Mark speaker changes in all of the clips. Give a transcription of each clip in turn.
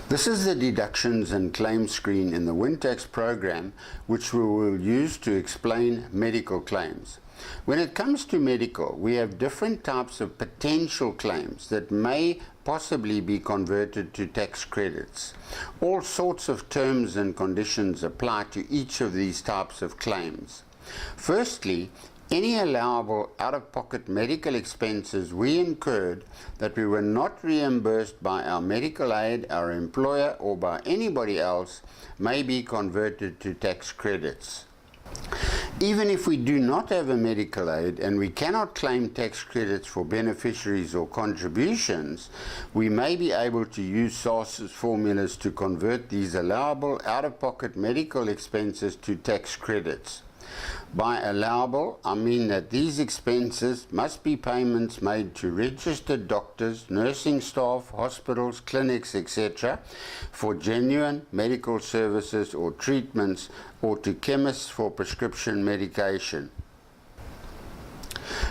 Speaker 1: This is the deductions and claims screen in the WinTax program, which we will use to explain medical claims. When it comes to medical, we have different types of potential claims that may possibly be converted to tax credits. All sorts of terms and conditions apply to each of these types of claims. Firstly, any allowable out-of-pocket medical expenses we incurred that we were not reimbursed by our medical aid, our employer, or by anybody else may be converted to tax credits. Even if we do not have a medical aid and we cannot claim tax credits for beneficiaries or contributions, we may be able to use SARS's formulas to convert these allowable out-of-pocket medical expenses to tax credits. By allowable, I mean that these expenses must be payments made to registered doctors, nursing staff, hospitals, clinics, etc. for genuine medical services or treatments, or to chemists for prescription medication.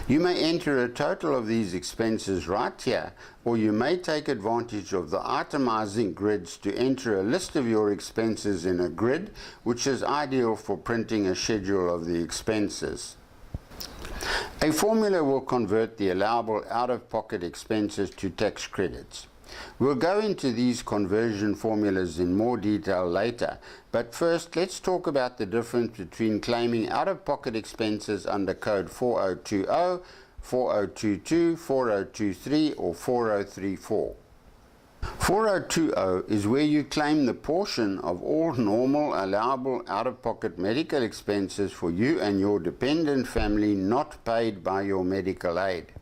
Speaker 1: You may enter a total of these expenses right here, or you may take advantage of the itemizing grids to enter a list of your expenses in a grid, which is ideal for printing a schedule of the expenses. A formula will convert the allowable out-of-pocket expenses to tax credits. We'll go into these conversion formulas in more detail later, but first let's talk about the difference between claiming out-of-pocket expenses under Code 4020, 4022, 4023 or 4034. 4020 is where you claim the portion of all normal allowable out-of-pocket medical expenses for you and your dependent family not paid by your medical aid.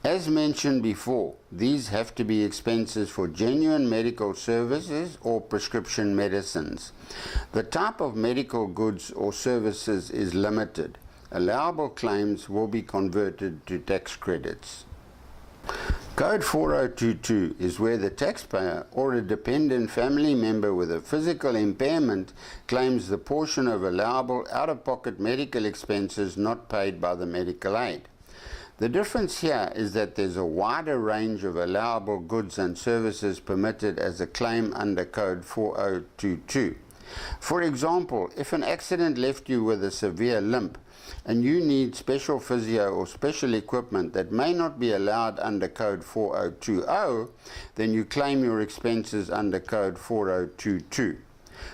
Speaker 1: As mentioned before, these have to be expenses for genuine medical services or prescription medicines. The type of medical goods or services is limited. Allowable claims will be converted to tax credits. Code 4022 is where the taxpayer or a dependent family member with a physical impairment claims the portion of allowable out-of-pocket medical expenses not paid by the medical aid. The difference here is that there's a wider range of allowable goods and services permitted as a claim under Code 4022. For example, if an accident left you with a severe limp and you need special physio or special equipment that may not be allowed under Code 4020, then you claim your expenses under Code 4022.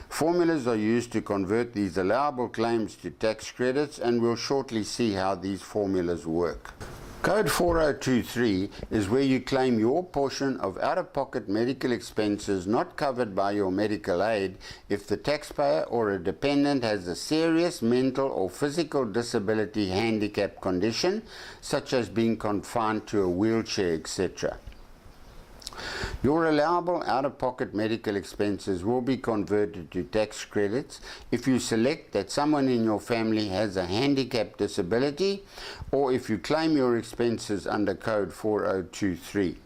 Speaker 1: Formulas are used to convert these allowable claims to tax credits, and we'll shortly see how these formulas work. Code 4023 is where you claim your portion of out-of-pocket medical expenses not covered by your medical aid if the taxpayer or a dependent has a serious mental or physical disability handicap condition, such as being confined to a wheelchair, etc. Your allowable out-of-pocket medical expenses will be converted to tax credits if you select that someone in your family has a handicap disability, or if you claim your expenses under Code 4023.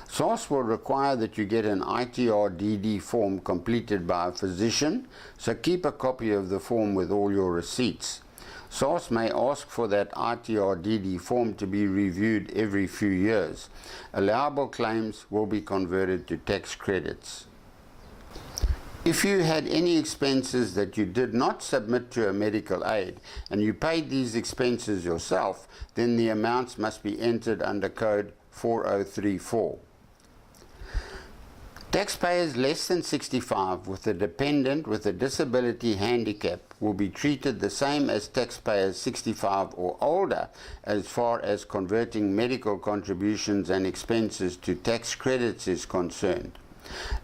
Speaker 1: SARS will require that you get an ITR-DD form completed by a physician, so keep a copy of the form with all your receipts. SARS may ask for that ITR-DD form to be reviewed every few years. Allowable claims will be converted to tax credits. If you had any expenses that you did not submit to a medical aid and you paid these expenses yourself, then the amounts must be entered under Code 4034. Taxpayers less than 65 with a dependent with a disability handicap will be treated the same as taxpayers 65 or older as far as converting medical contributions and expenses to tax credits is concerned.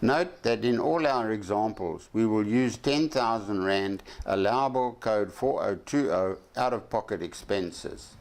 Speaker 1: Note that in all our examples we will use 10,000 Rand allowable Code 4020 out-of-pocket expenses.